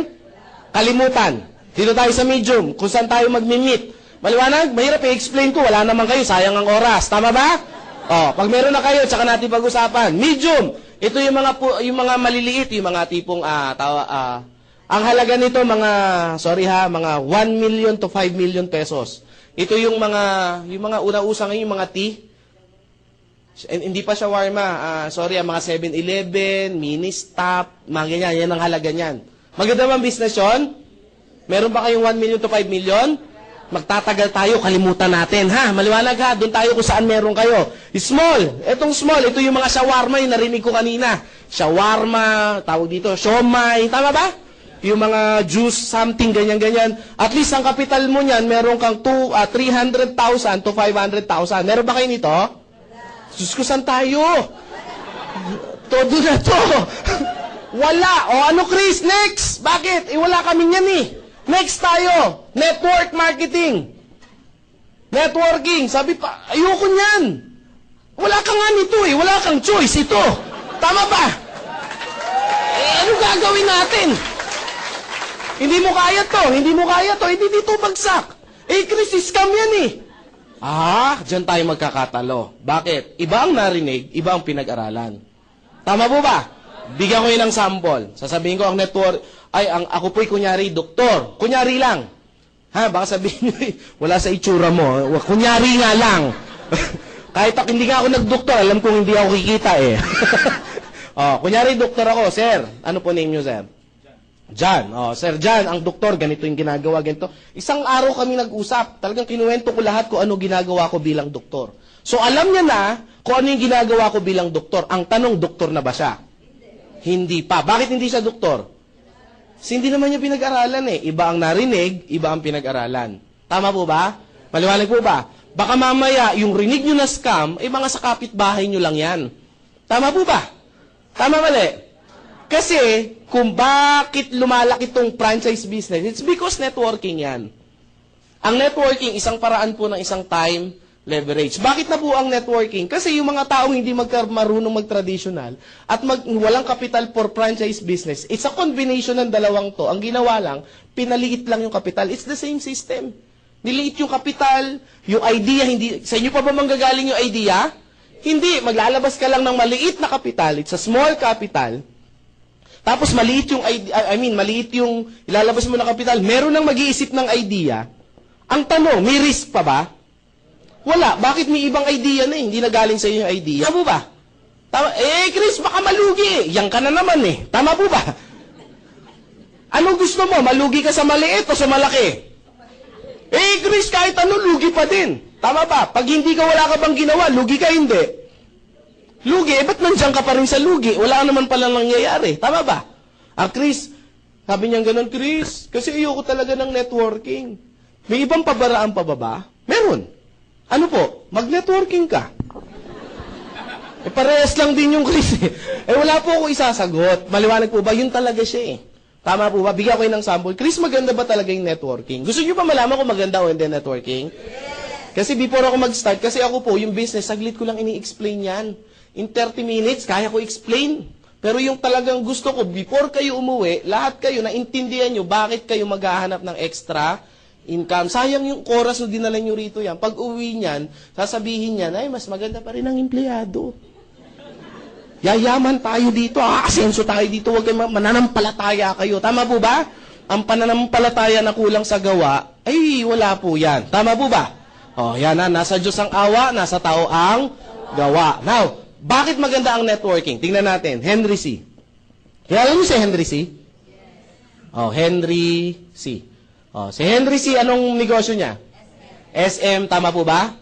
Kalimutan. Dito tayo sa medium, kung saan tayo mag-meet. Maliwanag? Mahirap i-explain ko. Wala naman kayo, sayang ang oras. Tama ba? Pag meron na kayo, tsaka natin pag-usapan. Medium. Ito yung mga maliliit, yung mga tipong, ang halaga nito, mga 1 million to 5 million pesos. Ito yung mga una-usa ngayon, yung mga tea. Hindi pa shawarma, mga 7-Eleven, mini-stop, mga ganyan, yan ang halaga niyan. Maganda bang business yun? Meron ba kayong 1 million to 5 million? Magtatagal tayo, kalimutan natin, ha? Maliwanag ha, doon tayo kung saan meron kayo. Small, etong small, ito yung mga shawarma, yung narinig ko kanina. Shawarma, tawag dito, siomay, tama ba? Yung mga juice, something, ganyan-ganyan. At least ang kapital mo niyan, meron kang 300,000 to 500,000. Meron ba kayo nito? Diyos ko, saan tayo? Todo na to. Wala. Ano, Chris? Next. Bakit? Wala kami yan eh. Next tayo. Network marketing. Networking. Sabi pa, ayoko niyan. Wala ka nga nito eh. Wala kang choice ito. Tama ba? Ano gagawin natin? Hindi mo kaya to. Hindi dito bagsak. Chris, scam yan eh. Diyan tayo magkakatalo. Bakit? Iba ang narinig, iba ang pinag-aralan. Tama po ba? Bigyan ko yun ng sample. Sasabihin ko ang network, ako po'y kunyari doktor. Kunyari lang. Baka sabihin nyo, wala sa itsura mo. Kunyari nga lang. Kahit hindi nga ako nagdoktor, alam kong hindi ako kikita eh. Kunyari doktor ako, sir. Ano po name nyo, sir? John. Sir John, ang doktor, ganito yung ginagawa, ganito. Isang araw kami nag-usap. Talagang kinuwento ko lahat kung ano ginagawa ko bilang doktor. So, alam niya na kung ano yung ginagawa ko bilang doktor. Ang tanong, doktor na ba siya? Hindi pa. Bakit hindi siya doktor? Kasi hindi naman niya pinag-aralan eh. Iba ang narinig, iba ang pinag-aralan. Tama po ba? Maliwanag po ba? Baka mamaya, yung rinig nyo na scam, mga sa kapitbahay nyo lang yan. Tama po ba? Tama mali? Kasi, kung bakit lumalaki itong franchise business, it's because networking yan. Ang networking, isang paraan po ng isang time leverage. Bakit na po ang networking? Kasi yung mga taong hindi marunong mag-traditional at walang capital for franchise business, it's a combination ng dalawang to. Ang ginawa lang, pinaliit lang yung capital. It's the same system. Niliit yung capital, yung idea, sa inyo pa ba manggagaling yung idea? Hindi, maglalabas ka lang ng maliit na kapital, it's a small capital, tapos maliit yung, maliit yung ilalabas mo na kapital, meron nang mag-iisip ng idea. Ang tanong, may risk pa ba? Wala. Bakit may ibang idea na hindi na galing sa iyo yung idea? Tama po ba? Tama, Chris, baka malugi. Yan ka na naman eh. Tama po ba? Anong gusto mo? Malugi ka sa maliit o sa malaki? Chris, kahit ano, lugi pa din. Tama ba? Pag hindi ka, wala ka bang ginawa, lugi ka hindi. Lugi, ba't nandiyan ka pa rin sa lugi? Wala naman pala nangyayari. Tama ba? Chris, sabi niya gano'n, Chris, kasi ayoko talaga ng networking. May ibang pabaraan pa ba? Meron. Ano po? Mag-networking ka. Parehas lang din yung Chris eh. Wala po ako isasagot. Maliwanag po ba? Yun talaga siya eh. Tama po ba? Bigyan ko kayo ng sample. Chris, maganda ba talaga yung networking? Gusto niyo pa malaman kung maganda o hindi networking? Kasi before ako mag-start, kasi ako po, yung business, saglit ko lang ini-explain yan. In 30 minutes, kaya ko explain. Pero yung talagang gusto ko, before kayo umuwi, lahat kayo, naintindihan nyo, bakit kayo maghahanap ng extra income. Sayang yung oras na dinala nyo rito yan. Pag uwi niyan, sasabihin niyan, ay, mas maganda pa rin ang empleyado. Yayaman tayo dito, asenso tayo dito, huwag kayo mananampalataya kayo. Tama po ba? Ang pananampalataya na kulang sa gawa, ay wala po yan. Tama po ba? Yan na, nasa Diyos ang awa, nasa tao ang gawa. Now, bakit maganda ang networking? Tingnan natin, Henry C. Kilala niyo si Henry C? Henry C. Si Henry C, anong negosyo niya? SM, tama po ba?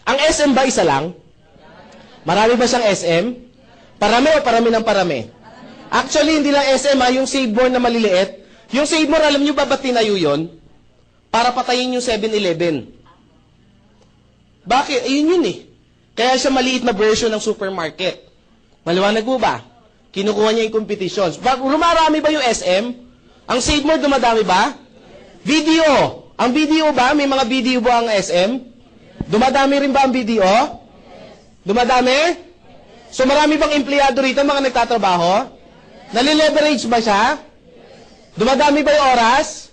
Ang SM ba isa lang? Marami ba siyang SM? Parami o parami ng parami? Actually, hindi lang SM yung Save-More na maliliit. Yung Save-More, alam niyo ba ba't tinayo yun? Para patayin yung 7-Eleven. Bakit? Ayun yun eh. Kaya siya maliit na version ng supermarket. Maliwanag po ba? Kinukuha niya yung competitions. Lumarami ba yung SM? Ang Save-More dumadami ba? Video. Ang video ba? May mga video ba ang SM? Dumadami rin ba ang video? Dumadami? So marami bang empleyado rito, mga nagtatrabaho? Nalileverage ba siya? Dumadami ba yung oras?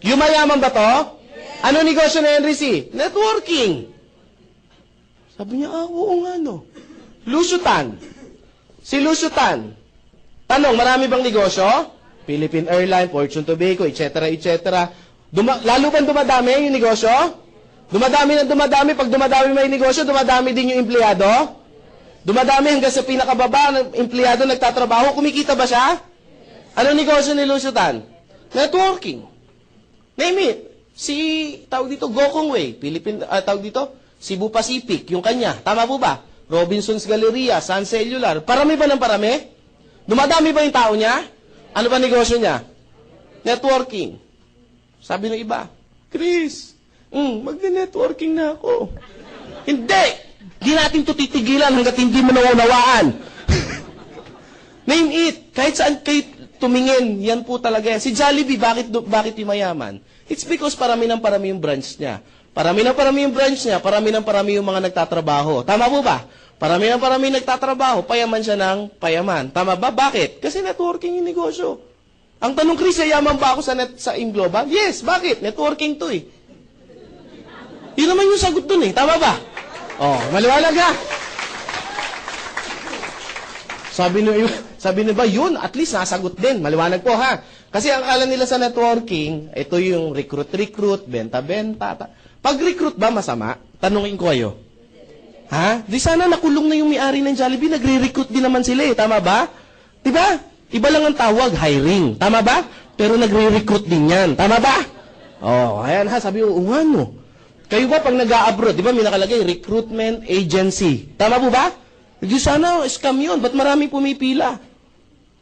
Yumayaman ba to? Ano negosyo na Henry C? Networking. Sabi niya, oo nga no. Lucio Tan. Si Lucio Tan. Tanong, marami bang negosyo? Philippine Airlines, Fortune Tobacco, etc., etc. Lalo bang dumadami yung negosyo? Dumadami na dumadami. Pag dumadami may negosyo, dumadami din yung empleyado? Dumadami hanggang sa pinakababa ng empleyado nagtatrabaho. Kumikita ba siya? Ano negosyo ni Lucio Tan? Networking. Name it. Tawag dito, Gokong Way. Tawag dito, Cebu Pacific, yung kanya. Tama po ba? Robinson's Galleria, Sun Cellular. Parami ba ng parami? Dumadami ba yung tao niya? Ano ba negosyo niya? Networking. Sabi ng iba, Chris, magne-networking na ako. Hindi! Di natin ito titigilan hanggat hindi mo naunawaan. Name it. Kahit saan kayo tumingin, yan po talaga yan. Si Jollibee, bakit yung mayaman? It's because parami ng parami yung branch niya. Parami ng parami yung branch niya, parami ng parami yung mga nagtatrabaho. Tama po ba? Parami ng parami nagtatrabaho, payaman siya ng payaman. Tama ba? Bakit? Kasi networking yung negosyo. Ang tanong, Chris, yayaman ba ako sa Inglobal? Yes, bakit? Networking to eh. Yun naman yung sagot dun eh. Tama ba? Maliwanag ha? Sabi niyo ba, yun, at least nasagot din. Maliwanag po ha? Kasi ang akala nila sa networking, ito yung recruit, benta-benta. Pag-recruit ba masama? Tanungin ko kayo. Ha? Di sana nakulong na yung may-ari ng Jollibee, nagre-recruit din naman sila eh. Tama ba? Diba? Iba lang ang tawag, hiring. Tama ba? Pero nagre-recruit din yan. Tama ba? Ayan ha, sabi ko, no. Kayo ba pag nag-a-abroad, di ba may nakalagay, recruitment agency. Tama po ba? Di sana, scam yun. Ba't marami pumipila?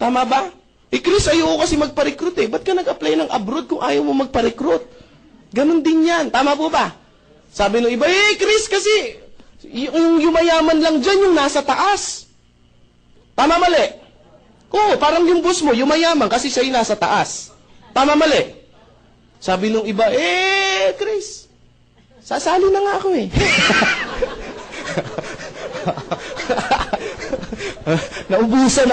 Tama ba? Chris, ayoko kasi magpa-recruit eh. Ba't ka nag-apply ng abroad kung ayaw mo magpa-recruit? Ganon din yan. Tama po ba? Sabi nung iba, Chris, kasi yung yumayaman lang dyan, yung nasa taas. Tama mali? Oo, parang yung boss mo, yumayaman kasi siya yung nasa taas. Tama mali? Sabi nung iba, Chris, sasali na nga ako eh. Naubusan.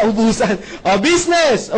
Business!